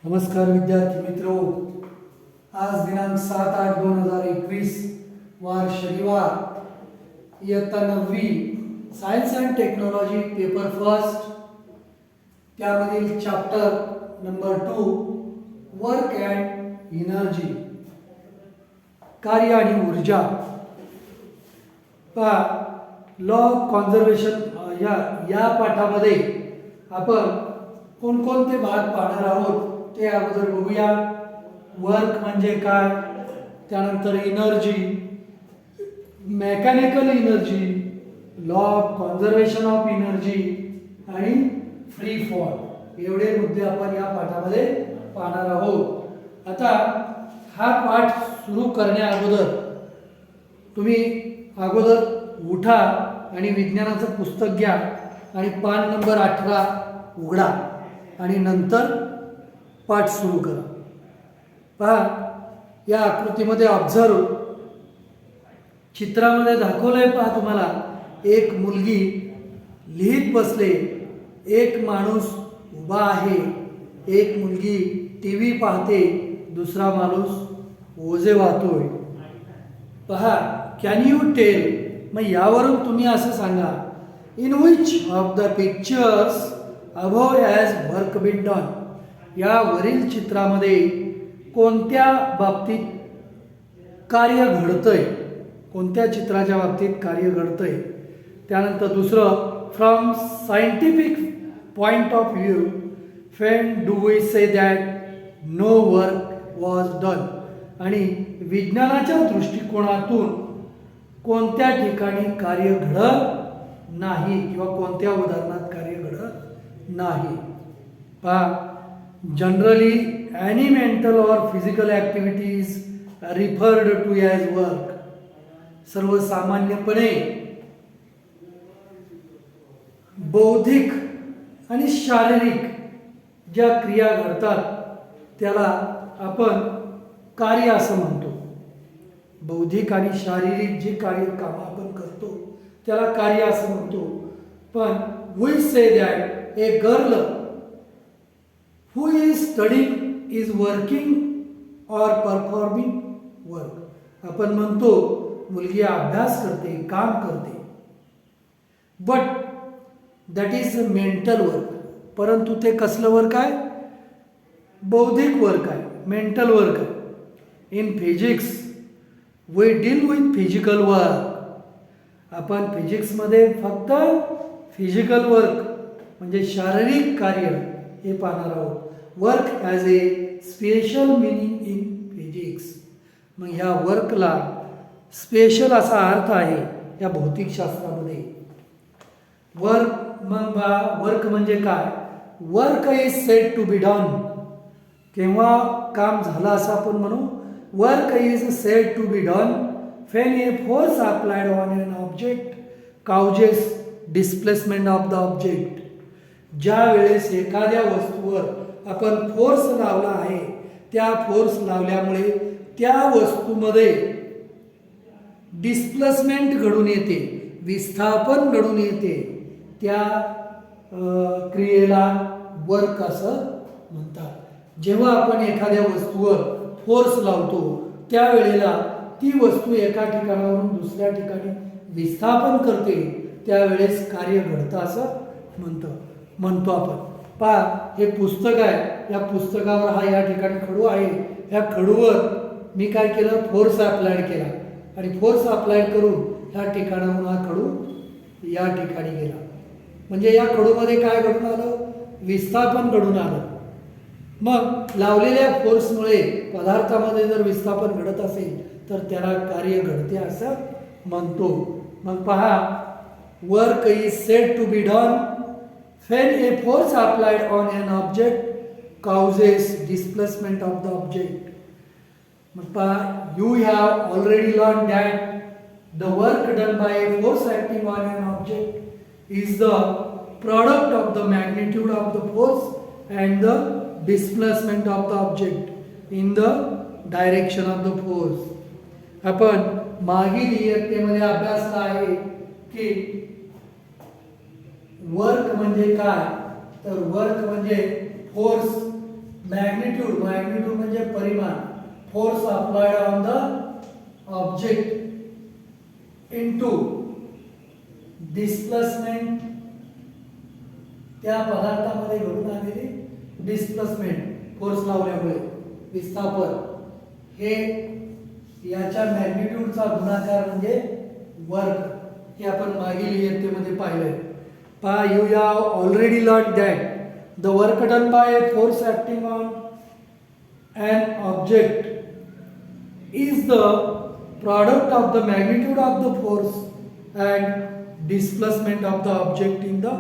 नमस्कार विद्यार्थी मित्रों, आज दिनांक 7/8/2021 वार शनिवार, इयत्ता 9वी science and technology paper first त्यामधील chapter number 2 work and energy, कार्य आणि ऊर्जा पहा. लॉ ऑफ कॉन्झर्वेशन या पाठामध्ये आपण कोणकोणते भाग पाहणार आहोत ते अगोदर बघूया. वर्क म्हणजे काय, त्यानंतर energy, mechanical energy, law of conservation of energy आणि फ्री फॉल, एवढे मुद्दे आपण या पाठामध्ये पाहणार आहोत. आता हा पाठ सुरू करण्या अगोदर तुम्ही अगोदर उठा आणि विज्ञानाचं पुस्तक घ्या आणि पान नंबर 18 उघडा आणि नंतर पाठ सुरू करा. पहा, या आकृतीमध्ये ऑब्झर्व, चित्रामध्ये दाखवलंय पहा तुम्हाला, एक मुलगी लिहित बसले, एक माणूस उभा आहे, एक मुलगी टीव्ही पाहते, दुसरा माणूस ओझे वाहतोय. पहा, कॅन यू टेल, मग यावरून तुम्ही असं सांगा, in which of the pictures above has work been done, या वरील चित्रामध्ये कोणत्या बाबतीत कार्य घडतंय, कोणत्या चित्राच्या बाबतीत कार्य घडतंय. त्यानंतर दुसरं, from scientific point of view when do we say that no work was done, आणि विज्ञानाच्या दृष्टिकोनातून कोणत्या ठिकाणी कार्य घडत नाही किंवा कोणत्या उदाहरणात कार्य घडत नाही. पहा, generally any mental or physical activity is referred to as work. सर्वसामान्यपणे बौद्धिक आणि शारीरिक ज्या क्रिया घडतात त्याला आपण कार्य असं म्हणतो. बौद्धिक आणि शारीरिक जे काम आपण करतो त्याला कार्य असं म्हणतो. पण we say that a girl who is studying is working or performing work. आपण म्हणतो मुलगी अभ्यास करते, काम करते, but that is mental work. परंतु ते कसलं वर्क आहे? बौद्धिक वर्क आहे, मेंटल वर्क आहे. In physics we deal with physical work. आपण फिजिक्समध्ये फक्त फिजिकल वर्क म्हणजे शारीरिक कार्य हे पाहणार आहोत. Work as A special meaning in physics. मग ह्या वर्कला स्पेशल असा अर्थ आहे या भौतिकशास्त्रामध्ये. वर्क म्हणजे काय? Work is said to be done. केव्हा काम झालं असं आपण म्हणू? Work is said to be done when a force applied on an object causes displacement of the object. ज्या वेळेस एखाद्या वस्तूवर आपण फोर्स लावला आहे, त्या फोर्स लावल्यामुळे त्या वस्तूमध्ये डिस्प्लेसमेंट घडून येते, विस्थापन घडून येते, त्या क्रियेला वर्क असं म्हणतात. जेव्हा आपण एखाद्या वस्तूवर फोर्स लावतो त्यावेळेला ती वस्तू एका ठिकाणावरून दुसऱ्या ठिकाणी विस्थापन करते, त्यावेळेस कार्य घडतं असं म्हणतो आपण. पहा, हे पुस्तक आहे, या पुस्तकावर हा या ठिकाणी खडू आहे, ह्या खडूवर मी काय केलं? फोर्स अप्लाइड केला आणि फोर्स अप्लाइड करून ह्या ठिकाणाहून हा खडू या ठिकाणी गेला. म्हणजे या खडूमध्ये काय घडून आलं? विस्थापन घडून आलं. मग लावलेल्या फोर्समुळे पदार्थामध्ये जर विस्थापन घडत असेल तर त्याला कार्य घडते असं म्हणतो. मग पहा, work is said to be done when a force applied on an object causes displacement of the object. You have already learned that the work done by a force acting on an object is the product of the magnitude of the force and the displacement of the object in the direction of the force. आपण मागील इयत्तेमध्ये अभ्यासला आहे की work म्हणजे काय? तर work म्हणजे force magnitude म्हणजे परिमाण, force applied on the object into displacement, त्या पदार्थामध्ये घडून आलेली डिस्प्लेसमेंट, फोर्स लावल्यामुळे विस्थापन, हे याच्या मॅग्निट्यूडचा गुणाकार म्हणजे वर्क. हे आपण मागील इयत्तेमध्ये पाहिलंय. पहा, you have already learn that the work done by a force acting on an object is the product of the magnitude of the force and displacement of the object in the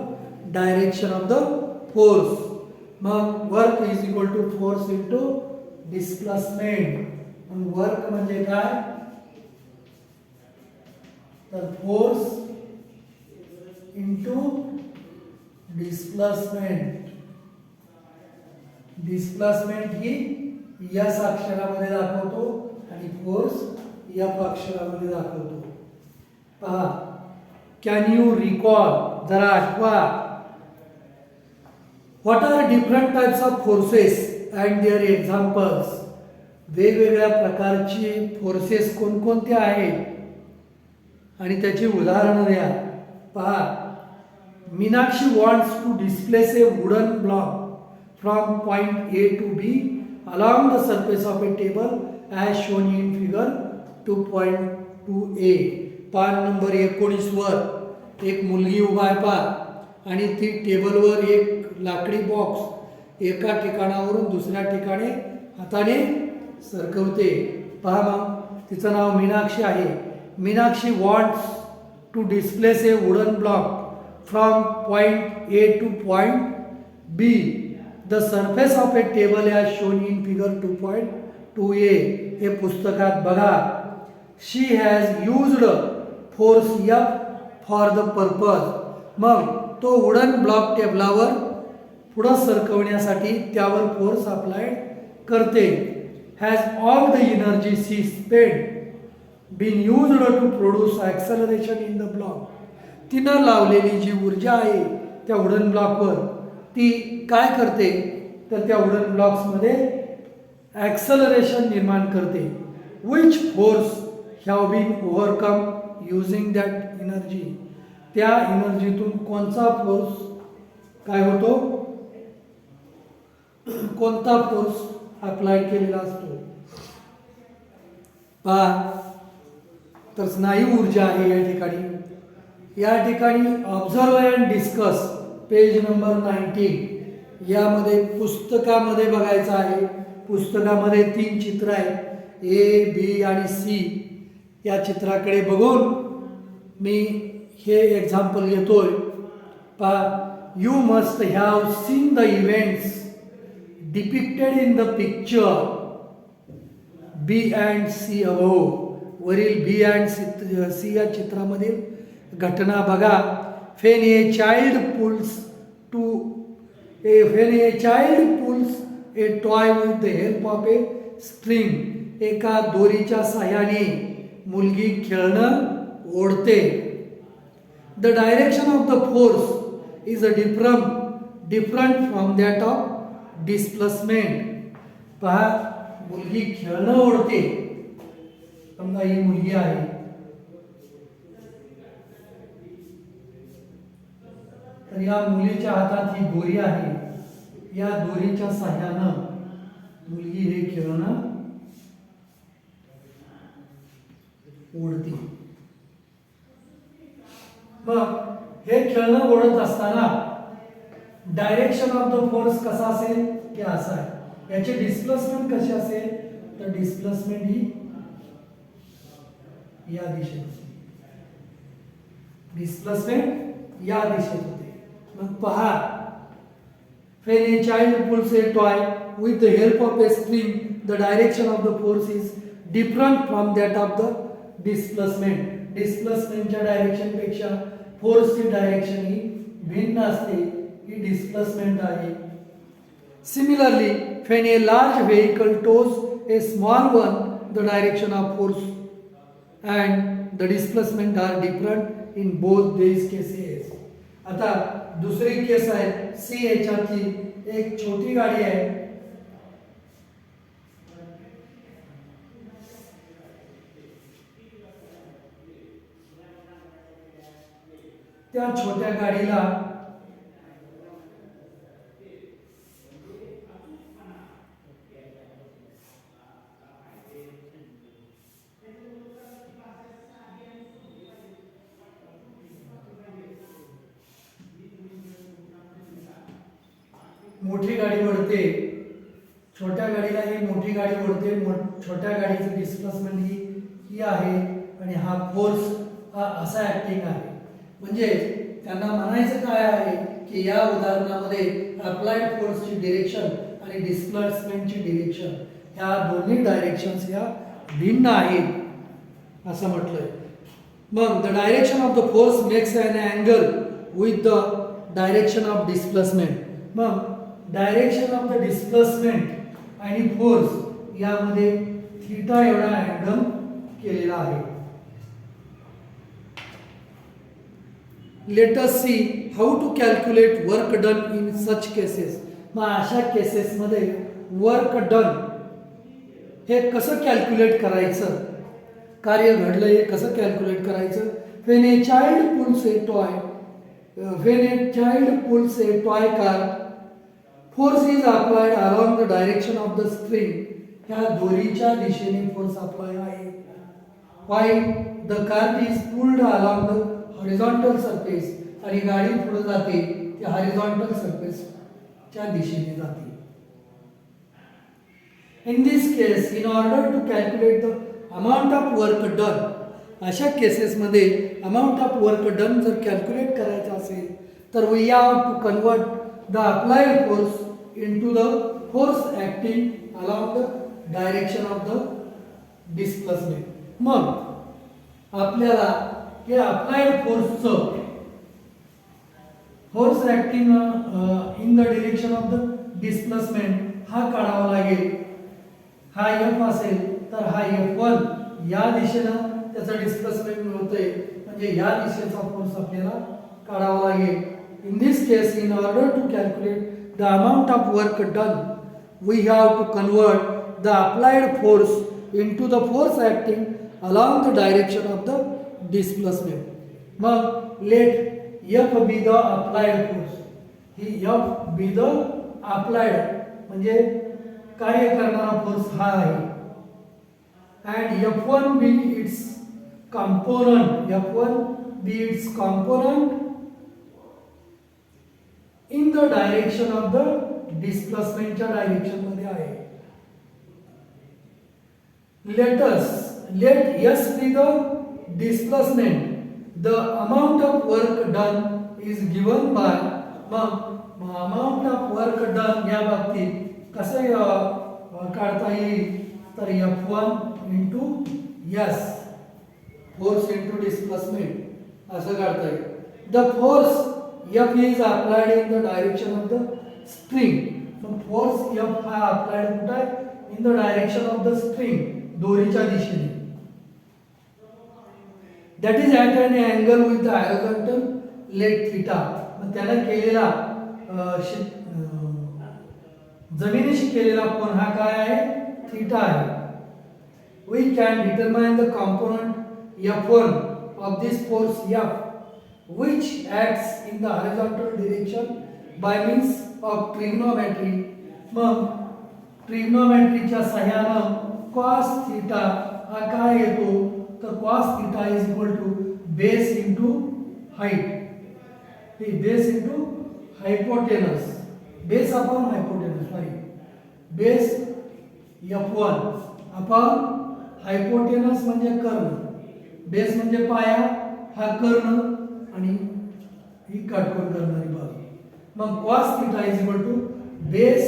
direction of the force. मग work is equal to force into displacement. मग work म्हणजे काय, तर force into displacement. Displacement ही S अक्षरामध्ये दाखवतो आणि force F अक्षरामध्ये दाखवतो. पहा, कॅन यू रिकॉल, जरा आठवा, what are different types of forces and their examples. वेगवेगळ्या प्रकारची फोर्सेस कोणकोणत्या आहेत आणि त्याची उदाहरणं द्या. पहा, Meenakshi wants to displace a wooden block from point A to B along the surface of a table as shown in figure 2.2a. पान नंबर 19 वर एक मुलगी उभा आहे पहा, आणि ती टेबलवर एक लाकडी बॉक्स एका ठिकाणावरून दुसऱ्या ठिकाणी हाताने सरकवते. पहा, मग तिचं नाव मीनाक्षी आहे. Meenakshi wants to displace a wooden block from point A to point B. The surface of a table as shown in figure 2.2a. हे पुस्तकात बघा. She has used force F for the purpose. मग तो वुडन ब्लॉक टेबलावर पुढं सरकवण्यासाठी त्यावर force applied करते. Has all the energy she spend been used to produce acceleration in the block. तिनं लावलेली जी ऊर्जा आहे त्या वुडन ब्लॉकवर, ती काय करते, तर त्या वुडन ब्लॉक्समध्ये ॲक्सेलरेशन निर्माण करते. Which force have been overcome using that energy. त्या एनर्जीतून कोणता फोर्स काय होतो, कोणता फोर्स अप्लाय केलेला असतो. पहा, तर स्नायू ऊर्जा आहे या ठिकाणी. या ठिकाणी observe and discuss page number 19 यामध्ये पुस्तकामध्ये बघायचं आहे. पुस्तकामध्ये 3 चित्र आहेत, ए, बी आणि सी. या चित्राकडे बघून मी हे एक्झाम्पल घेतोय. पहा, you must have seen the events depicted in the picture B and C above. वरील बी अँड सी या चित्रामधील घटना बघा. When a child pulls a toy with the help of a string. एका दोरीच्या साहाय्याने मुलगी खेळणं ओढते. The direction of the force is a different from that of displacement. पहा, मुलगी खेळणं ओढते. समजा ही मुलगी आहे, तर या मुलीच्या हातात ही दोरी आहे. या दोरीच्या साहाय्यानं मुलगी हे खेळणं ओढते. मग हे खेळणं ओढत असताना डायरेक्शन ऑफ द फोर्स कसा असेल, की असा आहे. याची डिस्प्लेसमेंट कशी असेल, तर डिस्प्लेसमेंट ही या दिशेत होते. डिस्प्लेसमेंट या दिशेत होते. मग पहा, when a child pulls a toy with the help of a string, the direction of the force is different from that of the displacement. डिस्प्लेसमेंटच्या डायरेक्शन पेक्षा फोर्सची डायरेक्शन ही भिन्न असते. ही डिस्प्लेसमेंट आहे. Similarly, when a large vehicle tows a small one, the direction of force and the displacement are different in both these cases. आता दुसरी केस आहे सी. याच्यातली एक छोटी गाडी आहे त्या छोट्या गाडीला मोठी गाडी ओढते, छोट्या गाडीला ही मोठी गाडी ओढते, छोट्या गाडीचं डिस्प्लेसमेंट ही आहे आणि हा फोर्स हा असा ऍक्टिंग आहे. म्हणजे त्यांना म्हणायचं काय आहे की या उदाहरणामध्ये अप्लाइड फोर्सची डिरेक्शन आणि डिस्प्लेसमेंटची डिरेक्शन ह्या दोन्ही डायरेक्शन्स ह्या भिन्न आहेत असं म्हटलंय. मग the direction of the force makes an angle with the direction of displacement. मग डायरेक्शन ऑफ द डिस्प्लेसमेंट आणि फोर्स यामध्ये थीटा एवढा अँगल केलेला आहे. Let us see how to calculate work done in such cases. मग अशा केसेसमध्ये work done हे कसं कॅल्क्युलेट करायचं, कार्य घडलं हे कसं कॅल्क्युलेट करायचं. When a child pulls a toy car force is applied along the direction of the spring. ह्या दोरीच्या दिशेने फोर्स अप्लाय आहे. While the car is pulled along the horizontal surface. आणि गाडी पुढे जाते ती हॉरिझॉन्टल सरफेसच्या दिशेने जाते. In this case in order to calculate the amount of work done, अशा केसेसमध्ये अमाउंट ऑफ वर्क डन जर कॅल्क्युलेट करायचं असेल तर we have to convert the applied force into the force acting along the direction of the displacement. मग आपल्याला हे applied force acting in the direction of the displacement हा काढावा लागेल. हा F असेल तर हा F1 या दिशेनं त्याचं डिस्प्लेसमेंट होतंय, म्हणजे या दिशेचा फोर्स आपल्याला काढावा लागेल. In this case, in order to calculate the amount of work done, we have to convert the applied force into the force acting along the direction of the displacement. मग let F be the applied force. He F be the applied म्हणजे कार्य करणारा force हा आहे. And F1 be its component. F1 be its component in the direction of the डिस्प्लेसमेंटच्या direction मध्ये आहे. Let S be the displacement. The amount of work done is given by. मग amount of work done या बाबतीत कसं काढता येईल तर F1 into S, force into displacement असं काढता येईल. The force F is applied in the direction of the spring. So force F हा applied कुठे आहे? In the direction of the spring, दोरीच्या दिशेने. That is at an angle with the horizontal leg theta. मग त्याला केलेला जमिनीशी केलेला कोन हा काय आहे? थीटा आहे. We can determine the component F1 of this force F which acts in the horizontal direction by means of trigonometry. मग ट्रिग्नोमेट्रीच्या सहाय्यानं cos थीटा हा काय येतो तर cos theta is equal to base into height. हे base into hypotenuse, base upon hypotenuse, sorry base F1 upon hypotenuse म्हणजे कर्ण, base म्हणजे पाया, हा कर्ण आणि ही काटकोन करणारी बाजू. मग cos theta is equal to base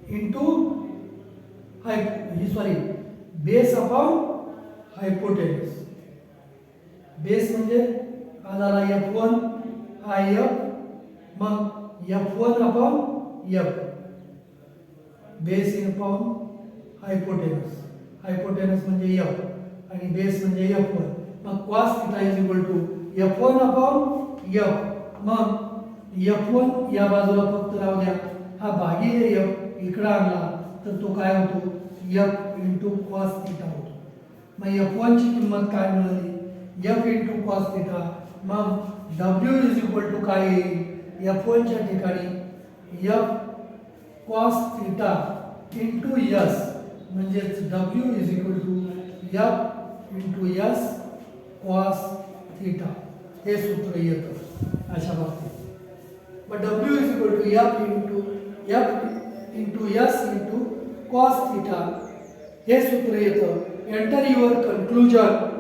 into base upon hypotenuse. Base म्हणजे हा झाला F1 हा F, मग F1 upon F, base upon hypotenuse, hypotenuse म्हणजे F आणि बेस म्हणजे F1. मग cos theta is equal to F1 upon F. मग F1 या बाजूला फक्त राहू द्या, हा भागिले F इकडे आणला तर तो काय होतो F इंटू cos थीटा होतो. मग F1 ची किंमत काय मिळाली F इंटू cos थीटा. मग W इज इक्वल टू काय येईल F1 च्या ठिकाणी F cos theta into S म्हणजेच W is equal to F into S cos theta हे सूत्र येतं अशा बाबतीत मग W is equal to F into S into cos theta हे सूत्र येतं enter your conclusion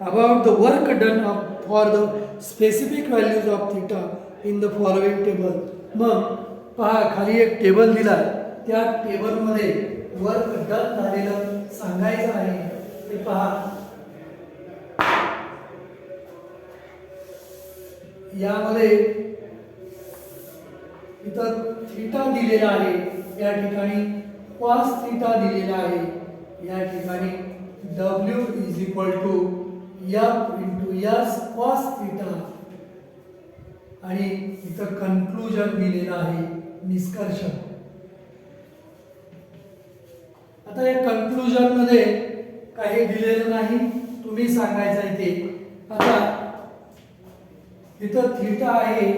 about the work done for the specific values of theta in the following table. मग पहा खाली एक टेबल दिला त्या टेबलमध्ये वर्क डन झालेलं सांगायचं आहे ते पहा यामध्ये इथं थीटा दिलेला आहे या ठिकाणी cos थीटा दिलेला आहे या ठिकाणी W is equal to F into S cos theta आणि इथं कन्क्लुजन दिलेलं आहे निष्कर्ष आता या कन्क्लुजन मध्ये काही दिलेलं नाही तुम्ही सांगायचं आहे ते आता इथं थीटा आहे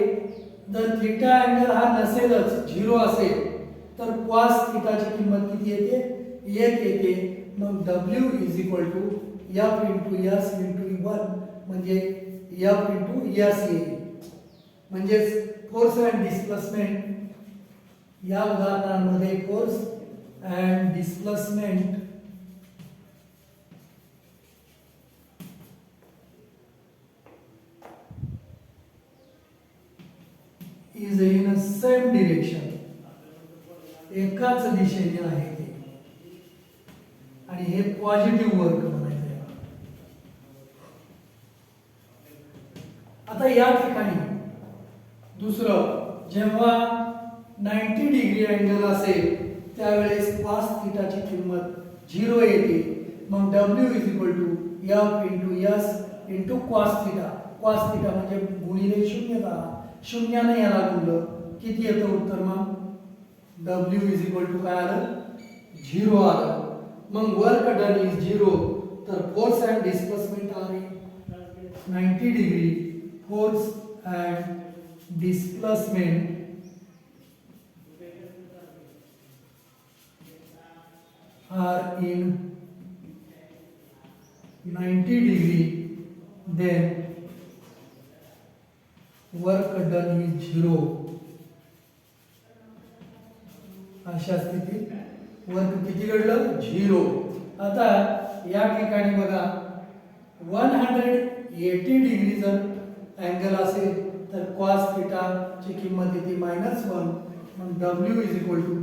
जर थीटा अँगल हा नसेलच 0 असेल तर cos थीटाची किंमत किती येते 1 येते मग W is equal to F into S into 1 म्हणजे F इंटू S येईल म्हणजेच फोर्स अँड डिस्प्लेसमेंट या उदाहरणांमध्ये force and displacement is in same direction एकाच दिशेने आहे ते आणि हे पॉझिटिव्ह वर्क म्हणायचं आहे आता या ठिकाणी दुसरं जेव्हा 90 डिग्री अँगल असेल त्यावेळेस cos थीटाची किंमत 0 येते मग W is equal to F into S into cos theta म्हणजे गुणिले 0 ने याला गुणलं किती येतं उत्तर मग W इज इक्वल टू काय आलं 0 आलं मग वर्क डन इज 0 तर फोर्स अँड डिस्प्लेसमेंट आहे 90 degree force and displacement are in 90 degree then work done is 0 अशा स्थितीत वर्क किती घडलं 0 आता या ठिकाणी बघा 180 डिग्री जर अँगल असेल तर cos थीटा ची किंमत येते -1 मग W is equal to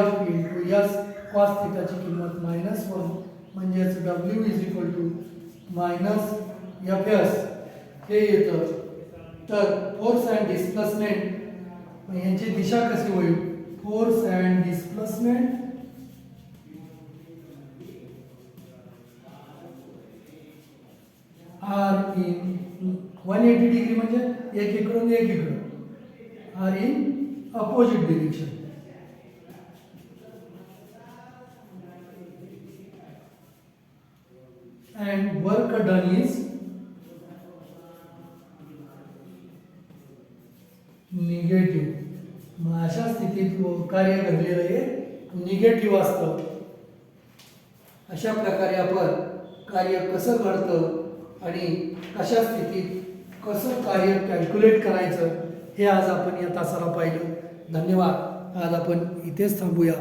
F into S cos theta ची किंमत -1 म्हणजेच W is equal to -FS हे येतं तर फोर्स अँड डिस्प्लेसमेंट यांची दिशा कशी होईल force and displacement are in 180 degree म्हणजे एक इकडून एक इकडं are in opposite direction and work done is negative मग अशा स्थितीत कार्य घडलेलं हे निगेटिव्ह असतं अशा प्रकारे आपण कार्य कसं घडतं आणि अशा स्थितीत कसं कार्य कॅल्क्युलेट करायचं हे आज आपण या तासाला पाहिलं धन्यवाद आज आपण इथेच थांबूया